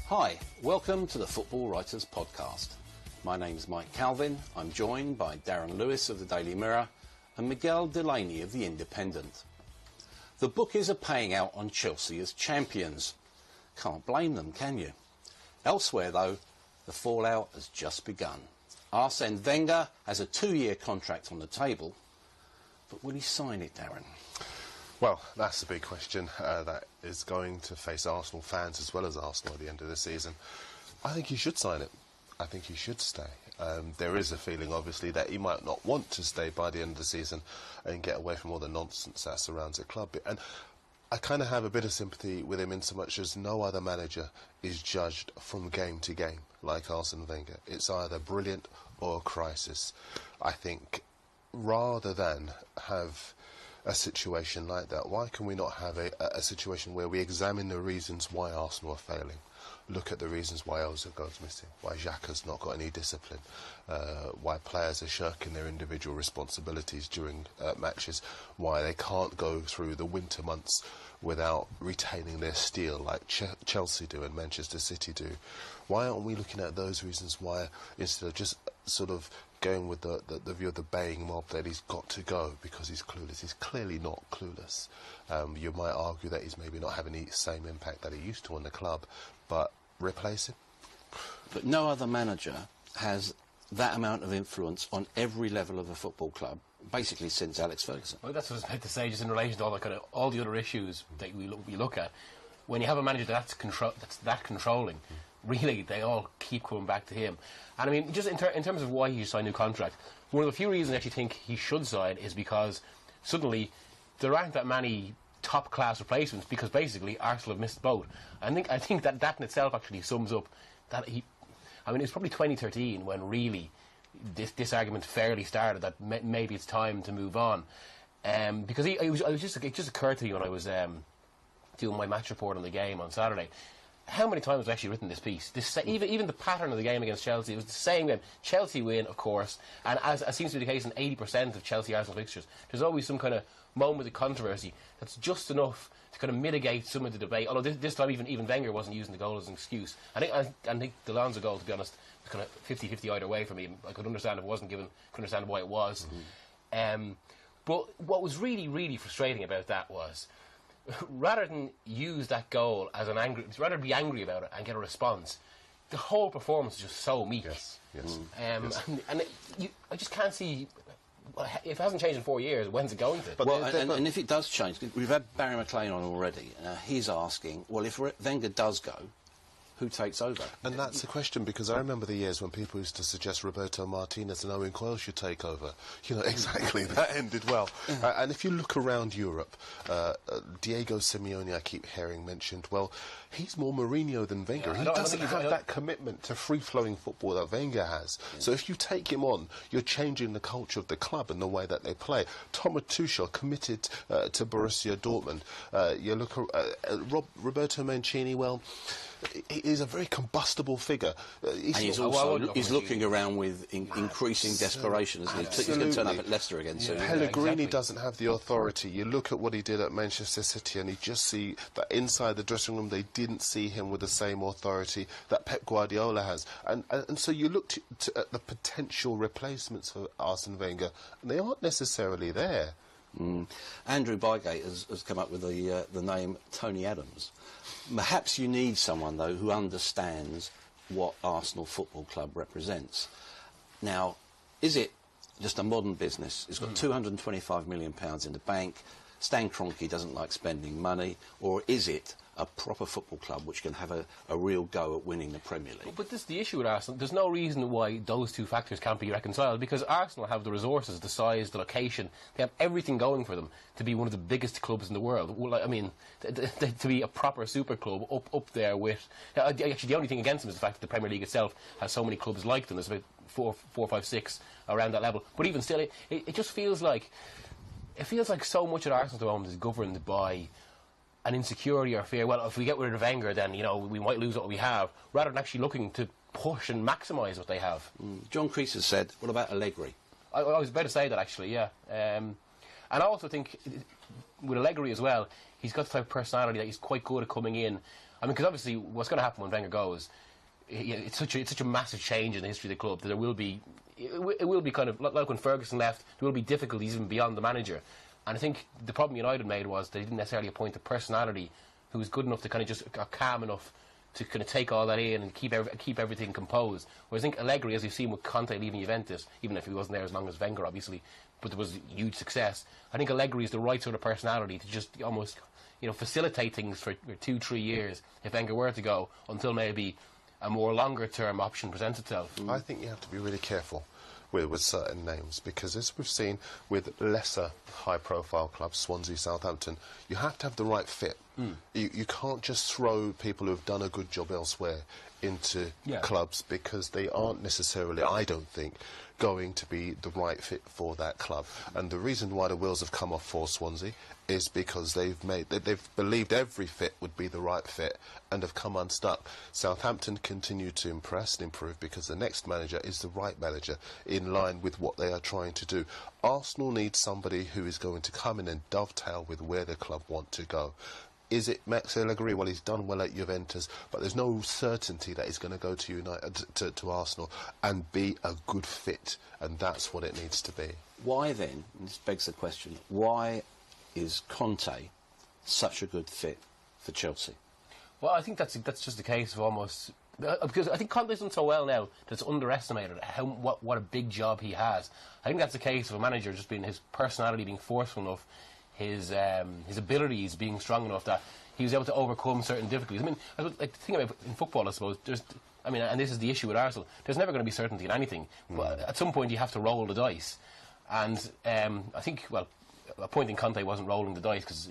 Hi, welcome to the Football Writers Podcast. My name's Mike Calvin. I'm joined by Darren Lewis of the Daily Mirror and Miguel Delaney of the Independent. The bookies are paying out on Chelsea as champions. Can't blame them, can you? Elsewhere, though, the fallout has just begun. Arsene Wenger has a 2-year contract on the table, but will he sign it, Darren? Well, that's the big question that is going to face Arsenal fans as well as Arsenal at the end of the season. I think he should sign it. I think he should stay. There is a feeling, obviously, that he might not want to stay by the end of the season and get away from all the nonsense that surrounds the club. And I kind of have a bit of sympathy with him in so much as no other manager is judged from game to game like Arsene Wenger. It's either brilliant or a crisis. I think rather than have a situation like that, why can we not have a situation where we examine the reasons why Arsenal are failing? Look at the reasons why Ozil goes missing, why Xhaka's not got any discipline, why players are shirking their individual responsibilities during matches, why they can't go through the winter months without retaining their steel like Chelsea do and Manchester City do. Why aren't we looking at those reasons why, instead of just sort of going with the view of the baying mob that he's got to go because he's clueless? He's clearly not clueless. You might argue that he's maybe not having the same impact that he used to on the club, but replace him. But no other manager has that amount of influence on every level of a football club, basically since Alex Ferguson. Well, that's what I was about to say, just in relation to all the other issues that we look at. When you have a manager that's that controlling, really, they all keep coming back to him. And I mean, just in terms of why he should sign a new contract, one of the few reasons I actually think he should sign is because suddenly there aren't that many top-class replacements, because basically Arsenal have missed the boat. I think that in itself actually sums up that he... I mean, it was probably 2013 when really this argument fairly started that maybe it's time to move on. Because it just occurred to me when I was doing my match report on the game on Saturday, how many times I've actually written this piece. Even the pattern of the game against Chelsea, it was the same game. Chelsea win, of course, and as seems to be the case in 80% of Chelsea-Arsenal fixtures, there's always some kind of moment of controversy that's just enough to kind of mitigate some of the debate. Although this time even Wenger wasn't using the goal as an excuse. I think the Lonzo goal, to be honest, was kind of 50-50 either way for me. I could understand if it wasn't given, could understand why it was. Mm-hmm. But what was really, really frustrating about that was, rather than use that goal as rather be angry about it and get a response, the whole performance is just so meek. Yes. I just can't see. If it hasn't changed in 4 years, when's it going to? But and if it does change, we've had Barry McLean on already. He's asking, well, if Wenger does go, who takes over? And that's the question, because I remember the years when people used to suggest Roberto Martinez and Owen Coyle should take over. You know, exactly, that ended well. And if you look around Europe, Diego Simeone, I keep hearing mentioned, well, he's more Mourinho than Wenger. He doesn't have that commitment to free-flowing football that Wenger has. Yeah. So if you take him on, you're changing the culture of the club and the way that they play. Thomas Tuchel committed to Borussia Dortmund. You look at Roberto Mancini, well, he's a very combustible figure. He's looking around with increasing desperation, isn't he? He's going to turn up at Leicester again soon. Pellegrini doesn't have the authority. You look at what he did at Manchester City and you just see that inside the dressing room they didn't see him with the same authority that Pep Guardiola has. And so you look at the potential replacements for Arsene Wenger, and they aren't necessarily there. Andrew Bygate has come up with the name Tony Adams. Perhaps you need someone, though, who understands what Arsenal Football Club represents. Now, is it just a modern business? It's got £225 million in the bank. Stan Kroenke doesn't like spending money. Or is it a proper football club which can have a real go at winning the Premier League? But this is the issue with Arsenal. There's no reason why those two factors can't be reconciled, because Arsenal have the resources, the size, the location. They have everything going for them to be one of the biggest clubs in the world. Well, I mean, to be a proper super club up there with... Actually, the only thing against them is the fact that the Premier League itself has so many clubs like them. There's about 4, 5, 6 around that level. But even still, it just feels like... It feels like so much at Arsenal at the moment is governed by an insecurity or fear. Well, if we get rid of Wenger, then, you know, we might lose what we have, rather than actually looking to push and maximise what they have. John Creese has said, what about Allegri? I was about to say that, actually, yeah. And I also think with Allegri as well, he's got the type of personality that he's quite good at coming in. I mean, because obviously what's going to happen when Wenger goes, it's such a massive change in the history of the club that there will be, it will be kind of like when Ferguson left, there will be difficulties even beyond the manager. And I think the problem United made was they didn't necessarily appoint a personality who was good enough to kind of just calm enough to kind of take all that in and keep everything composed. Whereas I think Allegri, as you've seen with Conte leaving Juventus, even if he wasn't there as long as Wenger, obviously, but there was huge success. I think Allegri is the right sort of personality to just almost, facilitate things for 2-3 years if Wenger were to go, until maybe a more longer-term option presents itself. I think you have to be really careful with certain names, because as we've seen with lesser high-profile clubs, Swansea, Southampton, you have to have the right fit. You can't just throw people who have done a good job elsewhere into clubs, because they aren't necessarily, I don't think, going to be the right fit for that club. And the reason why the wheels have come off for Swansea is because they've believed every fit would be the right fit and have come unstuck. Southampton continue to impress and improve because the next manager is the right manager in line with what they are trying to do. Arsenal needs somebody who is going to come in and dovetail with where the club want to go. Is it Max Allegri? Well, he's done well at Juventus, but there's no certainty that he's going to go to to Arsenal and be a good fit, and that's what it needs to be. Why then, and this begs the question, why is Conte such a good fit for Chelsea? Well, I think that's just a case of almost... because I think Conte's done so well now that it's underestimated what a big job he has. I think that's the case of a manager just being his personality being forceful enough, his abilities being strong enough that he was able to overcome certain difficulties. I mean, the thing about in football, I suppose, and this is the issue with Arsenal, there's never going to be certainty in anything. But at some point you have to roll the dice. And I think, well, appointing Conte wasn't rolling the dice because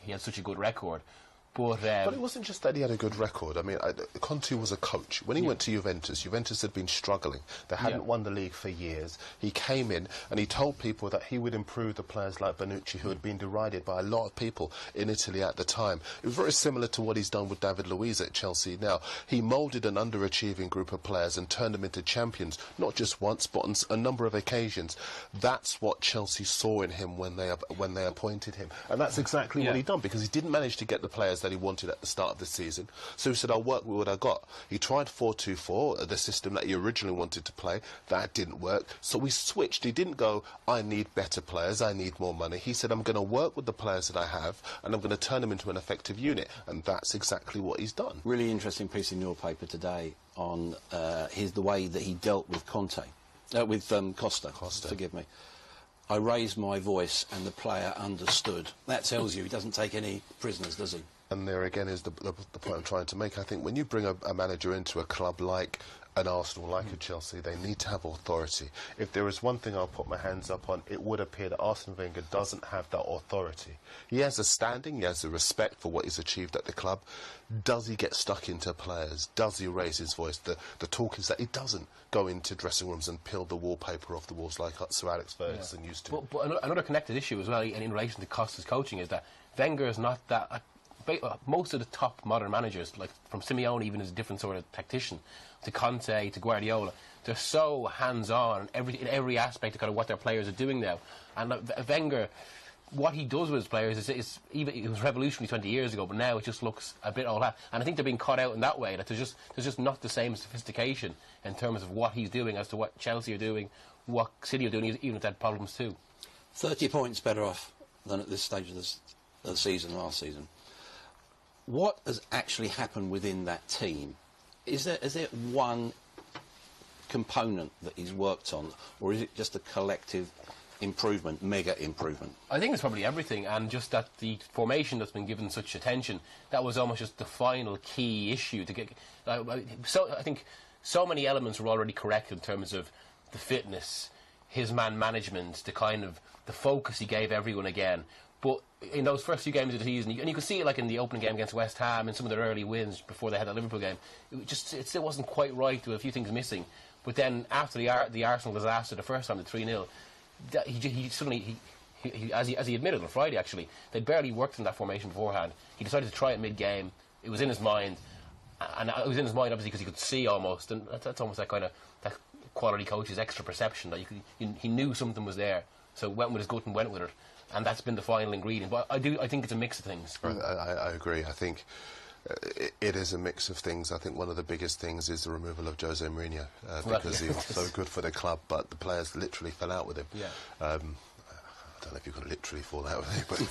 he had such a good record. But it wasn't just that he had a good record. I mean, Conte was a coach. When he went to Juventus had been struggling. They hadn't won the league for years. He came in and he told people that he would improve the players like Bonucci, who had been derided by a lot of people in Italy at the time. It was very similar to what he's done with David Luiz at Chelsea now. He moulded an underachieving group of players and turned them into champions, not just once, but on a number of occasions. That's what Chelsea saw in him when they appointed him. And that's exactly what he done, because he didn't manage to get the players that he wanted at the start of the season. So he said, I'll work with what I got. He tried 4-2-4, the system that he originally wanted to play. That didn't work. So we switched. He didn't go, I need better players, I need more money. He said, I'm going to work with the players that I have and I'm going to turn them into an effective unit. And that's exactly what he's done. Really interesting piece in your paper today on the way that he dealt with Costa. Forgive me. I raised my voice and the player understood. That tells you he doesn't take any prisoners, does he? And there again is the point I'm trying to make. I think when you bring a manager into a club like an Arsenal, like a Chelsea, they need to have authority. If there is one thing I'll put my hands up on, it would appear that Arsene Wenger doesn't have that authority. He has a standing, he has a respect for what he's achieved at the club. Does he get stuck into players? Does he raise his voice? The talk is that he doesn't go into dressing rooms and peel the wallpaper off the walls like Sir Alex Ferguson used to. But another connected issue as well, in relation to Costa's coaching, is that Wenger is not that... most of the top modern managers, like from Simeone, even as a different sort of tactician, to Conte, to Guardiola, they're so hands-on in every aspect of kind of what their players are doing now. And Wenger, what he does with his players is even it was revolutionary 20 years ago, but now it just looks a bit old hat. And I think they're being caught out in that way, that there's just not the same sophistication in terms of what he's doing as to what Chelsea are doing, what City are doing, even if they had problems too. 30 points better off than at this stage of the season, last season. What has actually happened within that team? Is there one component that he's worked on, or is it just a collective improvement, mega improvement? I think it's probably everything, and just that the formation that's been given such attention, that was almost just the final key issue to get. So I think so many elements were already correct in terms of the fitness, his man management, the focus he gave everyone again. But in those first few games of the season, and you could see it like in the opening game against West Ham and some of their early wins before they had that Liverpool game, it still wasn't quite right. There were a few things missing. But then after the Arsenal disaster, the first time, the 3-0, he suddenly, as he admitted on Friday actually, they'd barely worked in that formation beforehand. He decided to try it mid-game. It was in his mind, and it was in his mind obviously because he could see almost, and that's almost that kind of that quality coach's extra perception that he knew something was there, so went with his gut and went with it. and that's been the final ingredient. But I think it's a mix of things. I agree. I think it is a mix of things. I think one of the biggest things is the removal of Jose Mourinho because he was so good for the club, but the players literally fell out with him. Yeah. I don't know if you could literally fall out with him,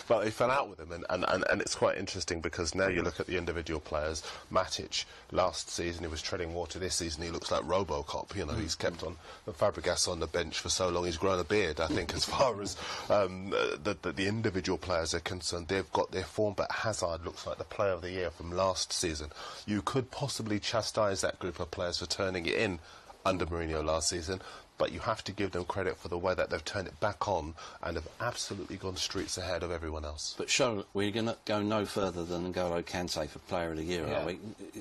but they fell out with him, and it's quite interesting because now you look at the individual players. Matic, last season he was treading water. This season he looks like RoboCop. You know, he's kept on Fabregas on the bench for so long. He's grown a beard. I think as far as the individual players are concerned, they've got their form. But Hazard looks like the player of the year from last season. You could possibly chastise that group of players for turning it in under Mourinho last season, but you have to give them credit for the way that they've turned it back on and have absolutely gone streets ahead of everyone else. But Charlotte, we're going to go no further than N'Golo Kante for Player of the Year, are we?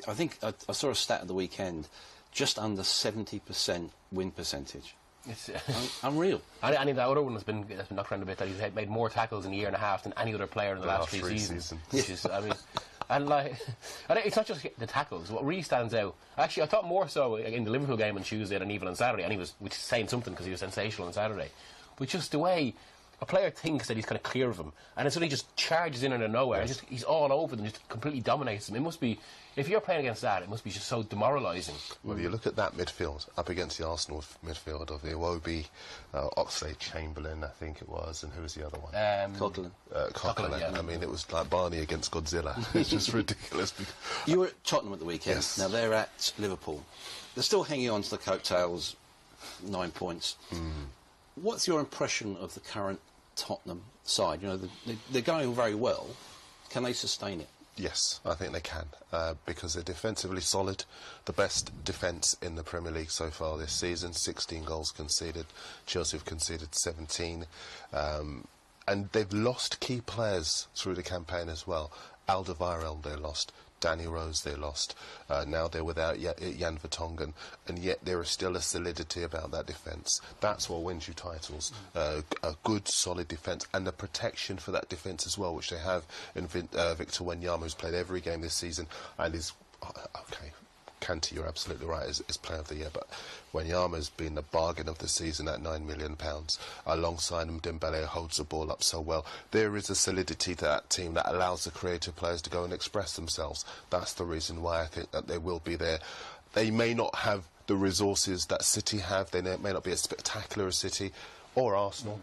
I think I saw a stat at the weekend, just under 70% win percentage. It's unreal. I think that other one has been knocked around a bit, that he's made more tackles in a year and a half than any other player in the last 3 seasons. Which is, I mean... And like, it's not just the tackles. What really stands out, actually, I thought more so in the Liverpool game on Tuesday than even on Saturday, and which is saying something because he was sensational on Saturday. But just the way a player thinks that he's kind of clear of him, and suddenly just charges in out of nowhere, and he's all over them, just completely dominates them. It must be, if you're playing against that, it must be just so demoralising. Well, you look at that midfield up against the Arsenal midfield of Iwobi, Oxlade-Chamberlain, I think it was, and who was the other one? Coquelin. Coquelin. Yeah. I mean, it was like Barney against Godzilla. It's just ridiculous. You were at Tottenham at the weekend. Yes. Now they're at Liverpool. They're still hanging on to the coattails, 9 points. What's your impression of the current Tottenham side? You know, they're going very well. Can they sustain it? Yes, I think they can, because they're defensively solid. The best defence in the Premier League so far this season, 16 goals conceded. Chelsea have conceded 17. And they've lost key players through the campaign as well. Alderweireld they lost. Danny Rose they lost. Now they're without Jan Vertonghen, and yet there is still a solidity about that defence. That's what wins you titles. A good, solid defence, and the protection for that defence as well, which they have in Victor Wanyama, who's played every game this season, and is... okay, Kante, you're absolutely right, is Player of the Year, but Wanyama's been the bargain of the season at £9 million. Alongside him, Dembele holds the ball up so well. There is a solidity to that team that allows the creative players to go and express themselves. That's the reason why I think that they will be there. They may not have the resources that City have. They may not be as spectacular as City or Arsenal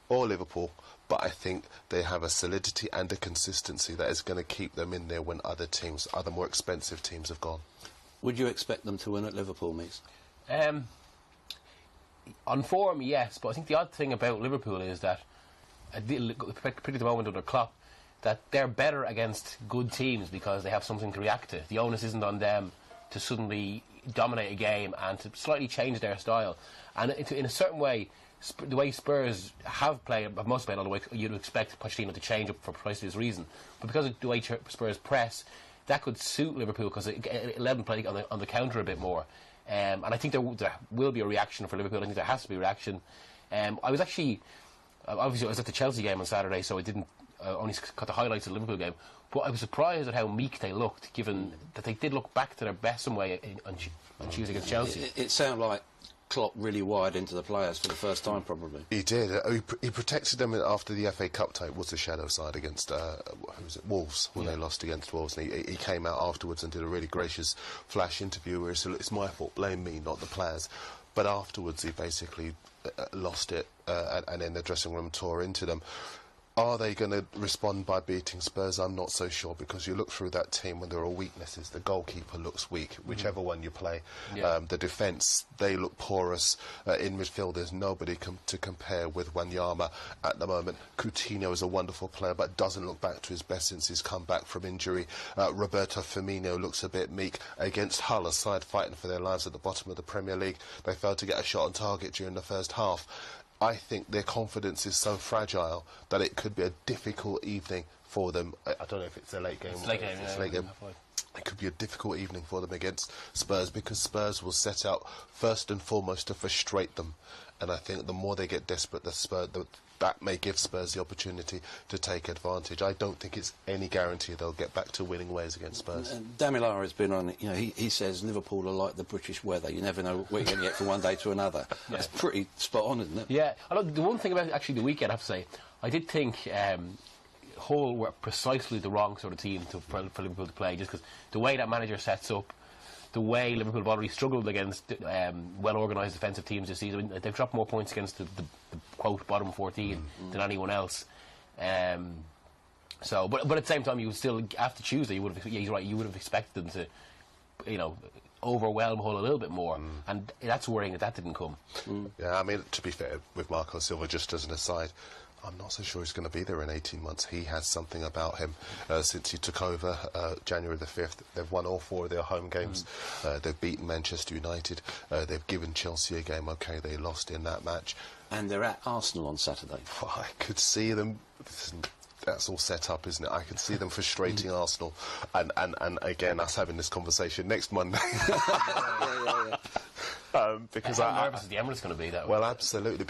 or Liverpool, but I think they have a solidity and a consistency that is going to keep them in there when other more expensive teams have gone. Would you expect them to win at Liverpool, Meeks? On form, yes, but I think the odd thing about Liverpool is that, particularly at the moment under Klopp, that they're better against good teams because they have something to react to. The onus isn't on them to suddenly dominate a game and to slightly change their style. And in a certain way, the way Spurs have most played all the way, you'd expect Pochettino to change up for precisely this reason. But because of the way Spurs press, that could suit Liverpool because it let them play on the counter a bit more. And I think there will be a reaction for Liverpool. I think there has to be a reaction. I was actually... obviously, I was at the Chelsea game on Saturday, so I didn't only cut the highlights of the Liverpool game. But I was surprised at how meek they looked, given that they did look back to their best some way on Tuesday against Chelsea. It sounded like Klopp really wired into the players for the first time, probably. He did. He protected them after the FA Cup tie. Was the shadow side against Wolves when they lost against Wolves, and he came out afterwards and did a really gracious flash interview where he said, "It's my fault, blame me, not the players." But afterwards, he basically lost it, and in the dressing room tore into them. Are they going to respond by beating Spurs? I'm not so sure, because you look through that team when there are weaknesses. The goalkeeper looks weak, whichever one you play. Yeah. The defence, they look porous. In midfield, there's nobody to compare with Wanyama at the moment. Coutinho is a wonderful player, but doesn't look back to his best since he's come back from injury. Roberto Firmino looks a bit meek. Against Hull, a side fighting for their lives at the bottom of the Premier League, they failed to get a shot on target during the first half. I think their confidence is so fragile that it could be a difficult evening for them. I don't know if it's a late game. It's late game. it could be a difficult evening for them against Spurs, because Spurs will set out first and foremost to frustrate them. And I think the more they get desperate, that may give Spurs the opportunity to take advantage. I don't think it's any guarantee they'll get back to winning ways against Spurs. Damilar has been on it. You know, he says Liverpool are like the British weather. You never know what you're going to get from one day to another. Yeah. That's pretty spot on, isn't it? Yeah. The one thing about actually the weekend, I have to say, I did think Hull were precisely the wrong sort of team for Liverpool to play, just because the way that manager sets up, the way Liverpool have already struggled against well-organised defensive teams this season. I mean, they've dropped more points against the quote bottom 14 than anyone else. But at the same time, you would still, after Tuesday, he's right, you would have expected them to, you know, overwhelm Hull a little bit more, and that's worrying that didn't come. Yeah, I mean, to be fair, with Marco Silva, just as an aside, I'm not so sure he's going to be there in 18 months. He has something about him since he took over January the 5th. They've won all 4 of their home games. They've beaten Manchester United. They've given Chelsea a game. OK, they lost in that match. And they're at Arsenal on Saturday. I could see them... That's all set up, isn't it? I could see them frustrating Arsenal. And again, us having this conversation next Monday. Because I'm nervous as the Emirates going to be that way. Well, absolutely.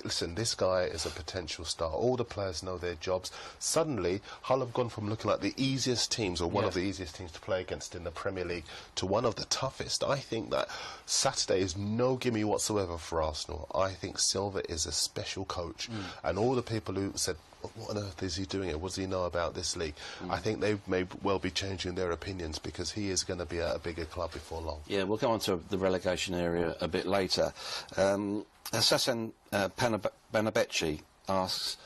Listen, this guy is a potential star. All the players know their jobs. Suddenly, Hull have gone from looking like the easiest teams, or one of the easiest teams to play against in the Premier League, to one of the toughest. I think that Saturday is no gimme whatsoever for Arsenal. I think Silva is a special coach. And all the people who said, what on earth is he doing here? What does he know about this league? I think they may well be changing their opinions, because he is going to be at a bigger club before long. Yeah, we'll go on to the relegation area a bit later. Sasan Banabeci asks,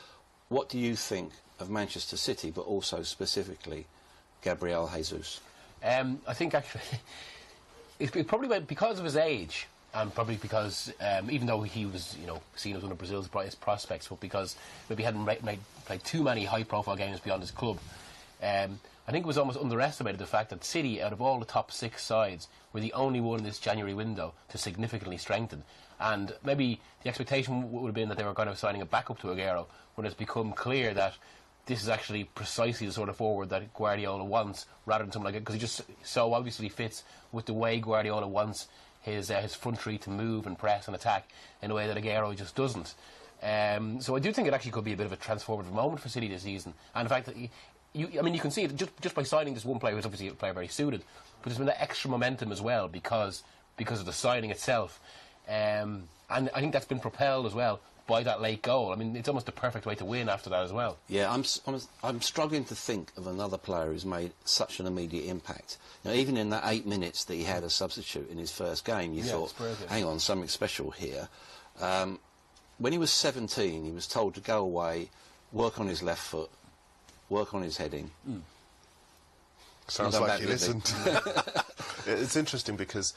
what do you think of Manchester City, but also specifically Gabriel Jesus? I think actually it probably went because of his age. And probably because, even though he was, you know, seen as one of Brazil's brightest prospects, but because maybe he hadn't played too many high-profile games beyond his club, I think it was almost underestimated the fact that City, out of all the top 6 sides, were the only one in this January window to significantly strengthen. And maybe the expectation would have been that they were kind of signing a backup to Aguero, when it's become clear that this is actually precisely the sort of forward that Guardiola wants, rather than something like it, because he just so obviously fits with the way Guardiola wants his front three to move and press and attack in a way that Aguero just doesn't. So I do think it actually could be a bit of a transformative moment for City this season. And in fact, I mean, you can see it just by signing this one player, who's obviously a player very suited, but there's been that extra momentum as well because of the signing itself. And I think that's been propelled as well by that late goal. I mean, it's almost the perfect way to win after that as well. Yeah, I'm struggling to think of another player who's made such an immediate impact. Now, even in that 8 minutes that he had a substitute in his first game, you thought, hang on, something special here. When he was 17, he was told to go away, work on his left foot, work on his heading. Sounds like he listened. It's interesting because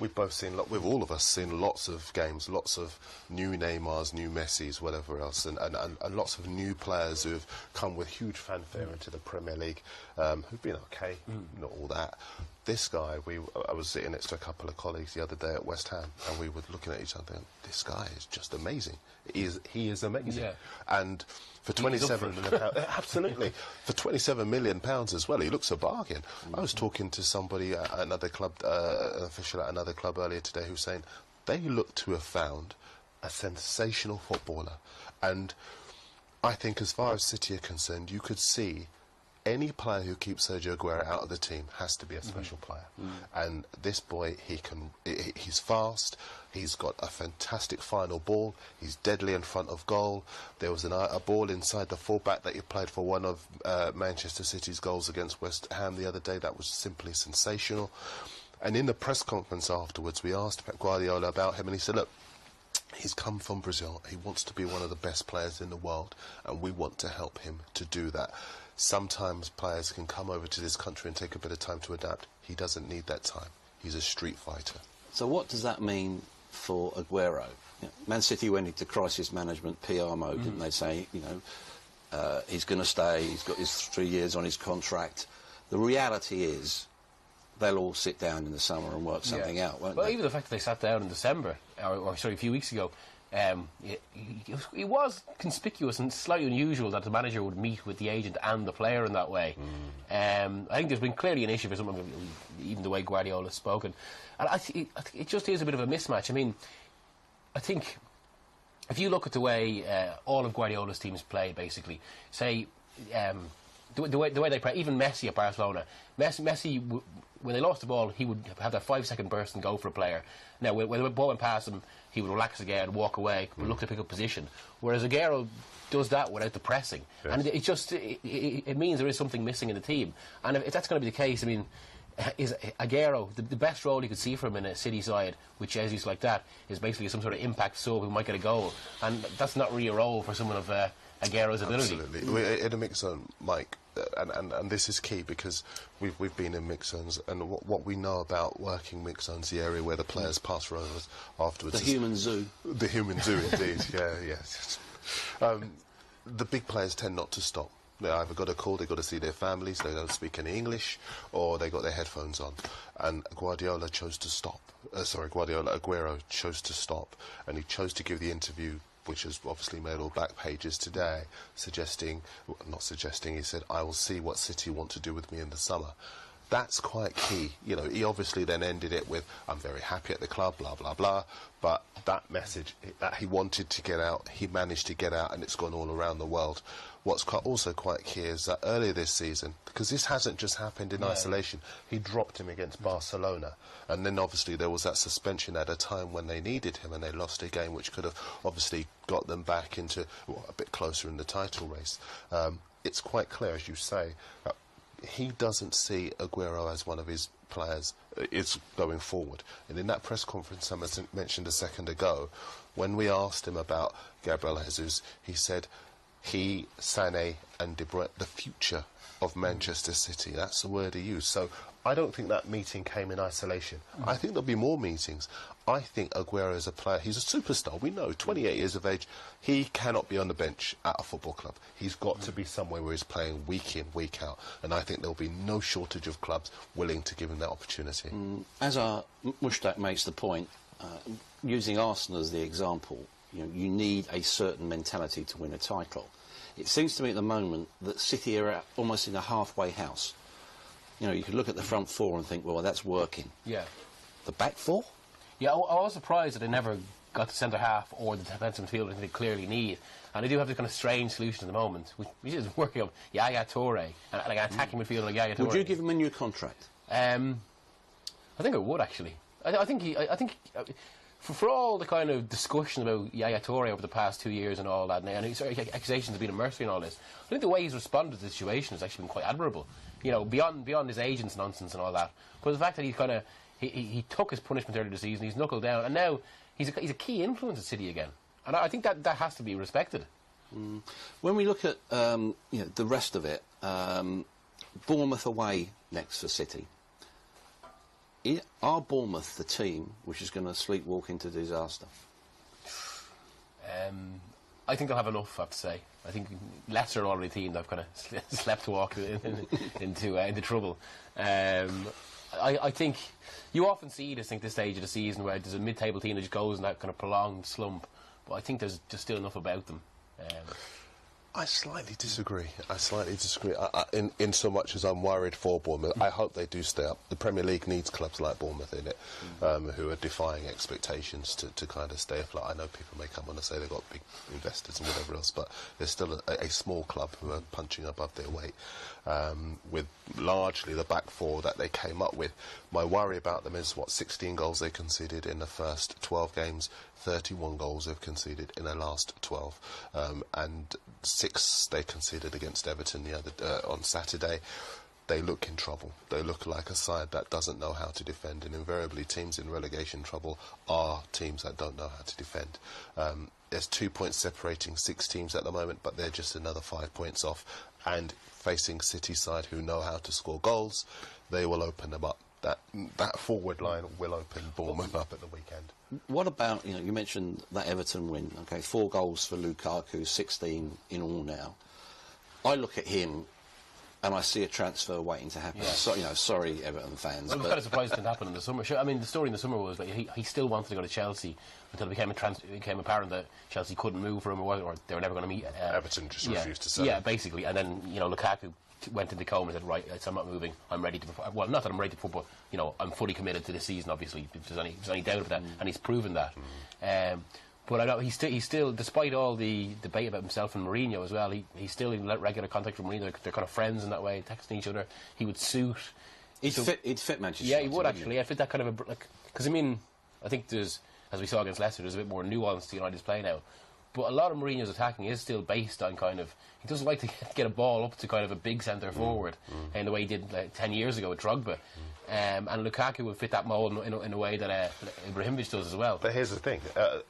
we've both seen, we've all of us seen lots of games, lots of new Neymars, new Messis, whatever else, and lots of new players who have come with huge fanfare into the Premier League, who've been okay, not all that. This guy, I was sitting next to a couple of colleagues the other day at West Ham, and we were looking at each other, and this guy is just amazing. He is amazing. Yeah. And for 27 million pounds, absolutely, for 27 million pounds as well, he looks a bargain. I was talking to somebody at another club, an official at another club earlier today, who's saying they look to have found a sensational footballer. And I think, as far as City are concerned, you could see any player who keeps Sergio Aguero out of the team has to be a special player. And this boy, he's fast, he's got a fantastic final ball, he's deadly in front of goal. There was a ball inside the fullback that he played for one of Manchester City's goals against West Ham the other day that was simply sensational. And in the press conference afterwards, we asked Pep Guardiola about him, and he said, look, he's come from Brazil, he wants to be one of the best players in the world, and we want to help him to do that. Sometimes players can come over to this country and take a bit of time to adapt. He doesn't need that time. He's a street fighter. So what does that mean for Aguero? You know, Man City went into crisis management PR mode, didn't they? Say, you know, he's going to stay, he's got his 3 years on his contract. The reality is they'll all sit down in the summer and work something out, won't they? Well, even the fact that they sat down in December, or sorry, a few weeks ago, it was conspicuous and slightly unusual that the manager would meet with the agent and the player in that way. I think there's been clearly an issue for someone, even the way Guardiola's spoken. And it just is a bit of a mismatch. I mean, I think if you look at the way all of Guardiola's teams play, basically, say the way they play, even Messi at Barcelona, Messi when they lost the ball, he would have that 5-second burst and go for a player. Now, when the ball went past him, he would relax again, walk away, look to pick up position. Whereas Aguero does that without the pressing, and it means there is something missing in the team. And if that's going to be the case, I mean, is Aguero the best role you could see for him in a City side with Jesus like that is basically some sort of impact sub who might get a goal, and that's not really a role for someone of Aguero's ability. Absolutely. In a mix zone, Mike, and this is key because we've been in mix zones, and what we know about working mix zones, the area where the players pass rovers afterwards. The human zoo. The human zoo, indeed. Yes. The big players tend not to stop. They either got a call, they got to see their families, they don't speak any English, or they got their headphones on. And Aguero chose to stop, and he chose to give the interview, which has obviously made all back pages today, he said, I will see what City want to do with me in the summer. That's quite key. You know, he obviously then ended it with, I'm very happy at the club, blah, blah, blah. But that message that he wanted to get out, he managed to get out, and it's gone all around the world. What's also quite key is that earlier this season, because this hasn't just happened in isolation, he dropped him against Barcelona. And then obviously there was that suspension at a time when they needed him, and they lost a game which could have obviously got them back into a bit closer in the title race. It's quite clear, as you say, he doesn't see Aguero as one of his players is going forward. And in that press conference I mentioned a second ago, when we asked him about Gabriel Jesus, he said he, Sané and De Bruyne, the future of Manchester City. That's the word he used. So I don't think that meeting came in isolation. I think there'll be more meetings. I think Aguero is a player. He's a superstar. We know, 28 years of age. He cannot be on the bench at a football club. He's got to be somewhere where he's playing week in, week out. And I think there'll be no shortage of clubs willing to give him that opportunity. As our Mushtaq makes the point, using Arsenal as the example, you need a certain mentality to win a title. It seems to me at the moment that City are almost in a halfway house. You could look at the front four and think, well, that's working. Yeah. The back four? Yeah, I was surprised that they never got the centre half or the defensive midfielder that they clearly need. And they do have this kind of strange solution at the moment, which is working on Yaya Toure, and like an attacking midfielder like Yaya Toure. Would you give him a new contract? I think I would, actually. I think for all the kind of discussion about Yaya Toure over the past 2 years and all that, and accusations of being a mercenary and all this, I think the way he's responded to the situation has actually been quite admirable. Beyond his agent's nonsense and all that. But the fact that he took his punishment earlier this season, he's knuckled down, and now he's a key influence at City again. And I think that has to be respected. When we look at the rest of it, Bournemouth away next for City. Are Bournemouth the team which is going to sleepwalk into disaster? I think they'll have enough, I have to say. I think Leicester are already a team that have kind of slept walk into trouble. I think you often see this stage of the season where there's a mid-table team that just goes in that kind of prolonged slump, but I think there's just still enough about them. I slightly disagree. In so much as I'm worried for Bournemouth. I hope they do stay up. The Premier League needs clubs like Bournemouth in it, who are defying expectations to kind of stay afloat. I know people may come on and say they've got big investors and whatever else, but there's still a small club who are punching above their weight, with largely the back four that they came up with. My worry about them is 16 goals they conceded in the first 12 games, 31 goals they've conceded in the last 12, and 6 they conceded against Everton on Saturday. They look in trouble. They look like a side that doesn't know how to defend, and invariably teams in relegation trouble are teams that don't know how to defend. There's 2 points separating 6 teams at the moment, but they're just another 5 points off, and facing City side who know how to score goals, they will open them up. That forward line will open Bournemouth up at the weekend. What about, you mentioned that Everton win, 4 goals for Lukaku, 16 in all now. I look at him and I see a transfer waiting to happen. Yeah. So, sorry, Everton fans. I was kind of surprised it didn't happen in the summer. Sure, I mean, the story in the summer was that he still wanted to go to Chelsea until it became apparent that Chelsea couldn't move for him, or they were never going to meet. Everton just refused to sell. Yeah, basically. And then, Lukaku went into coma and said, right, I'm not moving, I'm ready to perform. Well, not that I'm ready to perform, but, I'm fully committed to this season, obviously, if there's any doubt of that, and he's proven that. But I know he's still, despite all the debate about himself and Mourinho as well, he's still in regular contact with Mourinho. They're kind of friends in that way, texting each other. He would suit. He'd fit Manchester Yeah, United, he would actually. Yeah, fit that kind of because I think there's, as we saw against Leicester, there's a bit more nuance to United's play now. But a lot of Mourinho's attacking is still based on he doesn't like to get a ball up to kind of a big centre forward in the way he did 10 years ago with Drogba. And Lukaku would fit that mould in a way that Ibrahimovic does as well. But here's the thing,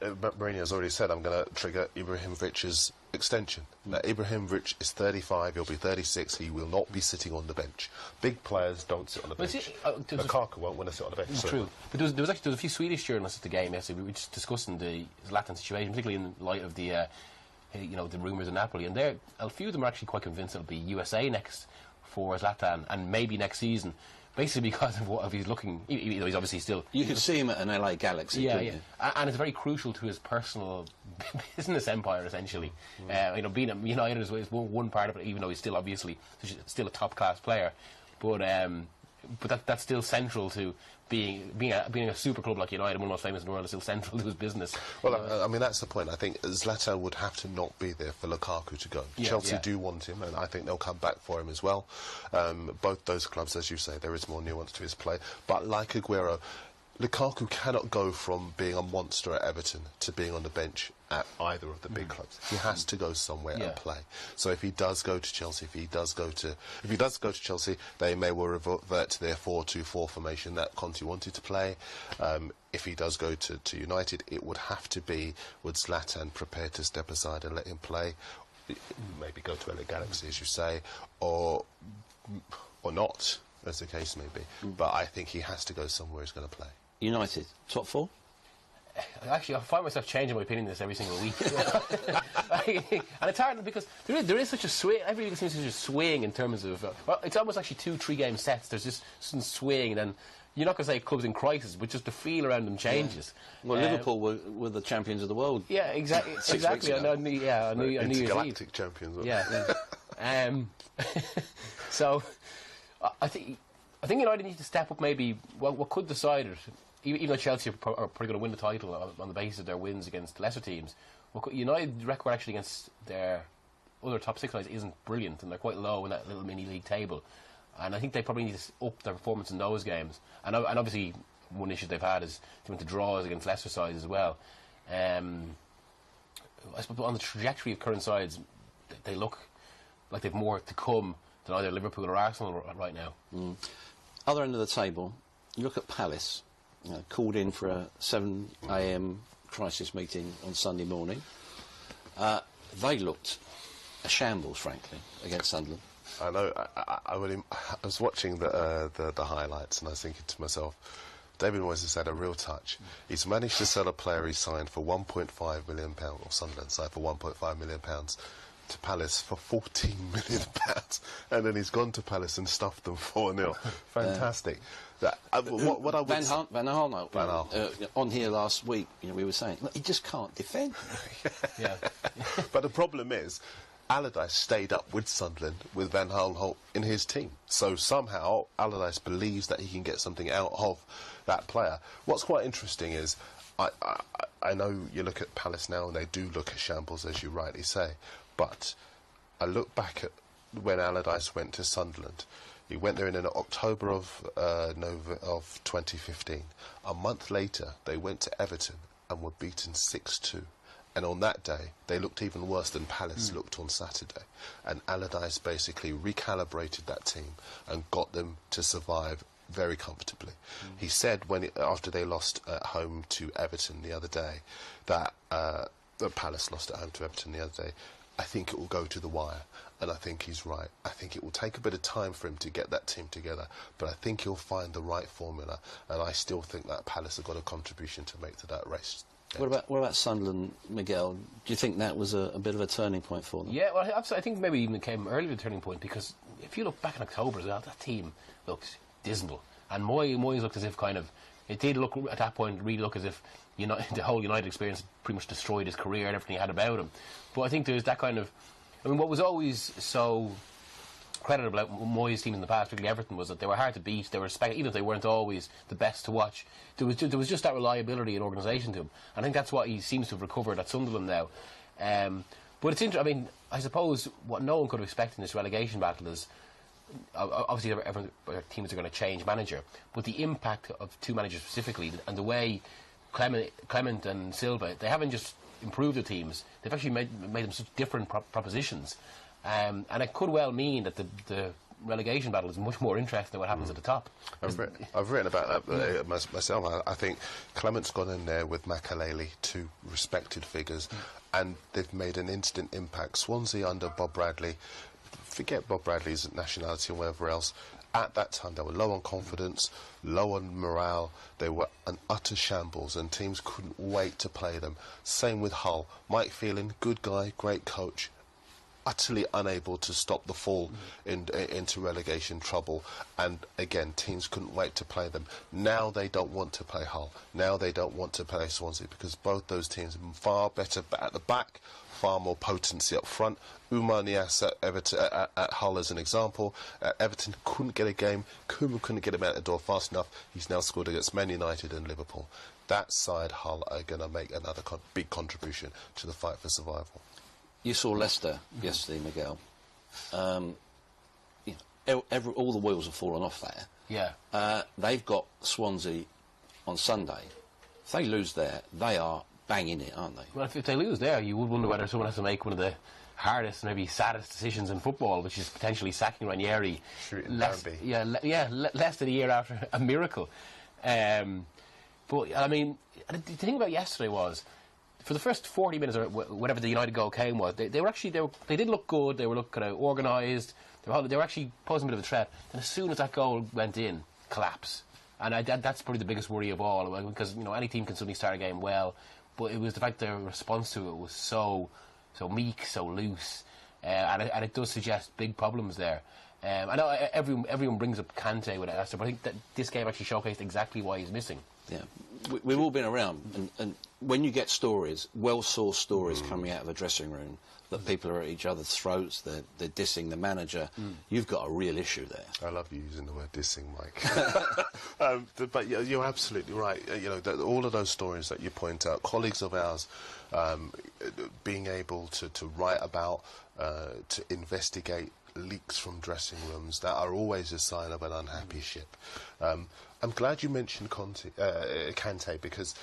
Mourinho's already said, I'm going to trigger Ibrahimovic's extension. Now, Ibrahimovic is 35, he'll be 36, he will not be sitting on the bench. Big players don't sit on the bench. Lukaku won't want to sit on the bench. True. But there was a few Swedish journalists at the game yesterday. We were just discussing the Zlatan situation, particularly in light of the rumours in Napoli. And a few of them are actually quite convinced it'll be USA next for Zlatan, and maybe next season. Basically because of what he's looking, even though he's obviously still... You could see him at an LA Galaxy, yeah. And it's very crucial to his personal business empire, essentially. Being at United is one part of it, even though he's still obviously still a top-class player. But that's still central to being a super club like United, one of the most famous in the world, is still central to his business. Well, I mean, that's the point. I think Zlatan would have to not be there for Lukaku to go. Chelsea do want him, and I think they'll come back for him as well. Both those clubs, as you say, there is more nuance to his play. But like Aguero, Lukaku cannot go from being a monster at Everton to being on the bench at either of the big clubs. He has to go somewhere and play. So if he does go to Chelsea, if he does go to Chelsea, they may well revert to their 4-2-4 formation that Conte wanted to play. If he does go to United, it would have to be with Zlatan prepared to step aside and let him play. Maybe go to LA Galaxy, as you say, or not, as the case may be. But I think he has to go somewhere he's going to play. United, top four? Actually, I find myself changing my opinion on this every single week. And it's hard because there is such a swing. Every week seems such a swing in terms of... it's almost actually 2-3 game sets. There's just some swing, and then you're not going to say clubs in crisis, but just the feel around them changes. Yeah. Well, Liverpool were the champions of the world. Yeah, exactly. I knew Intergalactic champions. Yeah. So, I think United need to step up. Maybe what could decide it. Even though Chelsea are probably going to win the title on the basis of their wins against lesser teams, United's record actually against their other top six sides isn't brilliant, and they're quite low in that little mini league table. And I think they probably need to up their performance in those games. And obviously, one issue they've had is they went to draws against lesser sides as well. I suppose on the trajectory of current sides, they look like they've more to come than either Liverpool or Arsenal right now. Other end of the table, you look at Palace. Called in for a 7 a.m. crisis meeting on Sunday morning. They looked a shambles, frankly, against Sunderland. I know. I was watching the highlights, and I was thinking to myself, David Moyes has had a real touch. He's managed to sell a player he signed for £1.5 million, or Sunderland signed for £1.5 million, to Palace for £14 million, and then he's gone to Palace and stuffed them 4-0. Fantastic. What I would Van Gaal, on here last week, we were saying, look, he just can't defend. Yeah. But the problem is, Allardyce stayed up with Sunderland with Van Gaal in his team. So somehow Allardyce believes that he can get something out of that player. What's quite interesting is, I know you look at Palace now and they do look at shambles, as you rightly say, but I look back at when Allardyce went to Sunderland. He went there in October of 2015. A month later, they went to Everton and were beaten 6-2. And on that day, they looked even worse than Palace looked on Saturday. And Allardyce basically recalibrated that team and got them to survive very comfortably. He said after they lost at home to Everton the other day, that Palace lost at home to Everton the other day, I think it will go to the wire. And I think he's right. I think it will take a bit of time for him to get that team together, but I think he'll find the right formula, and I still think that Palace have got a contribution to make to that race. What about Sunderland, Miguel? Do you think that was a bit of a turning point for them? Yeah, well, I think maybe even came earlier a turning point, because if you look back in October as well, that team looks dismal. And Moyes looked as if it did look at that point really look as if the whole United experience pretty much destroyed his career and everything he had about him. But I think there's that kind of, what was always so credited about Moyes' team in the past, particularly Everton, was that they were hard to beat. They were even if they weren't always the best to watch. There was just that reliability and organisation to him. I think that's what he seems to have recovered at Sunderland now. But it's interesting. I suppose what no one could have expected in this relegation battle is, obviously every teams are going to change manager, but the impact of two managers specifically, and the way Clement and Silva, they haven't just improved the teams, they've actually made them such different propositions, and it could well mean that the relegation battle is much more interesting than what happens at the top. I've written about that myself. I think Clement's gone in there with Makaleli, two respected figures, and they've made an instant impact. Swansea under Bob Bradley, forget Bob Bradley's nationality and whatever else, at that time they were low on confidence, low on morale, they were an utter shambles and teams couldn't wait to play them. Same with Hull. Mike Phelan, good guy, great coach, utterly unable to stop the fall into relegation trouble, and again teams couldn't wait to play them. Now they don't want to play Hull, now they don't want to play Swansea, because both those teams are far better at the back, far more potency up front. Umar Niasse at Everton, at Hull as an example. Everton couldn't get a game, Koeman couldn't get him out the door fast enough. He's now scored against Man United and Liverpool. That side, Hull, are going to make another big contribution to the fight for survival. You saw Leicester yesterday, Miguel. All the wheels have fallen off there. Yeah. They've got Swansea on Sunday. If they lose there, they are banging it, aren't they? Well, if they lose there, you would wonder whether someone has to make one of the hardest, maybe saddest decisions in football, which is potentially sacking Ranieri. Less than a year after a miracle. But I mean, the thing about yesterday was, for the first 40 minutes or whatever the United goal came was, they did look good. They were looking kind of organised. They were actually posing a bit of a threat. And as soon as that goal went in, collapse. And that's probably the biggest worry of all, because any team can suddenly start a game well, but it was the fact their response to it was so meek, so loose, and it does suggest big problems there. I know everyone brings up Kante with Leicester, but I think that this game actually showcased exactly why he's missing. Yeah, we've all been around, and when you get stories, well-sourced stories coming out of a dressing room, that people are at each other's throats, they're dissing the manager, you've got a real issue there. I love you using the word dissing, Mike. But you're absolutely right. All of those stories that you point out, colleagues of ours being able to write about, to investigate leaks from dressing rooms that are always a sign of an unhappy ship. I'm glad you mentioned Kante, because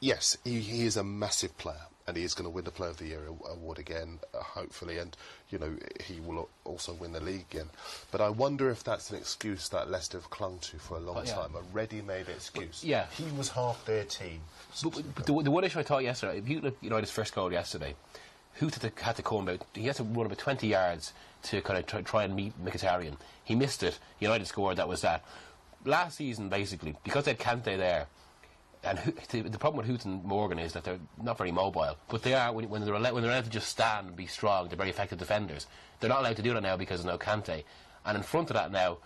yes, he is a massive player, and he is going to win the Player of the Year award again, hopefully, and he will also win the league again. But I wonder if that's an excuse that Leicester have clung to for a long time, a ready-made excuse. Yeah, he was half their team. But the one issue I thought yesterday, if you look at United's first goal yesterday, Hoot had to come about. He had to run about 20 yards to kind of try and meet Mkhitaryan. He missed it. United scored. That was that. Last season, basically, because they had Kante there, and the problem with Hoot and Morgan is that they're not very mobile. But they are when they're allowed to just stand and be strong. They're very effective defenders. They're not allowed to do that now because there's no Kante. And in front of that now,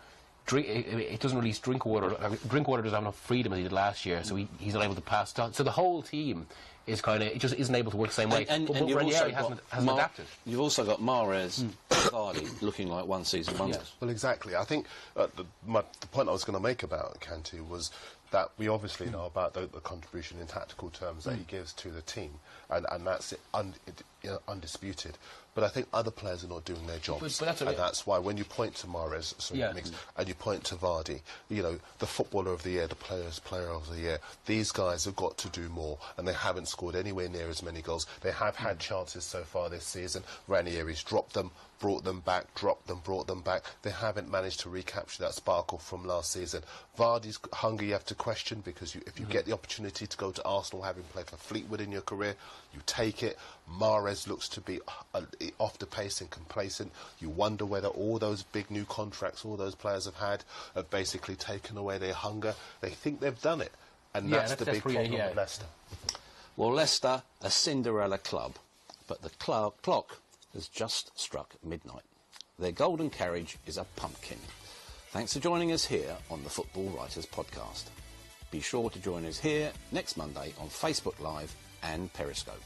it doesn't release Drinkwater. Drinkwater doesn't have enough freedom as he did last year, so he's not able to pass on. So the whole team is it just isn't able to work the same way. And but Ranieri hasn't adapted. You've also got Mahrez, Vardy looking like one-season wonders. Yeah. Well, exactly. I think the point I was going to make about Kante was that we obviously know about the contribution in tactical terms that he gives to the team, and that's undisputed. But I think other players are not doing their jobs, and that's why when you point to Mahrez, and you point to Vardy, the footballer of the year, the player of the year, these guys have got to do more, and they haven't scored anywhere near as many goals. They have had chances so far this season. Ranieri's dropped them, brought them back, dropped them, brought them back. They haven't managed to recapture that sparkle from last season. Vardy's hunger you have to question, because if you get the opportunity to go to Arsenal, having played for Fleetwood in your career, you take it. Mahrez looks to be off the pace and complacent. You wonder whether all those big new contracts all those players have basically taken away their hunger. They think they've done it, and that's the big problem with Leicester. Well, Leicester, a Cinderella club, but the clock has just struck midnight. their golden carriage is a pumpkin. Thanks for joining us here on the Football Writers Podcast. Be sure to join us here next Monday on Facebook Live and Periscope.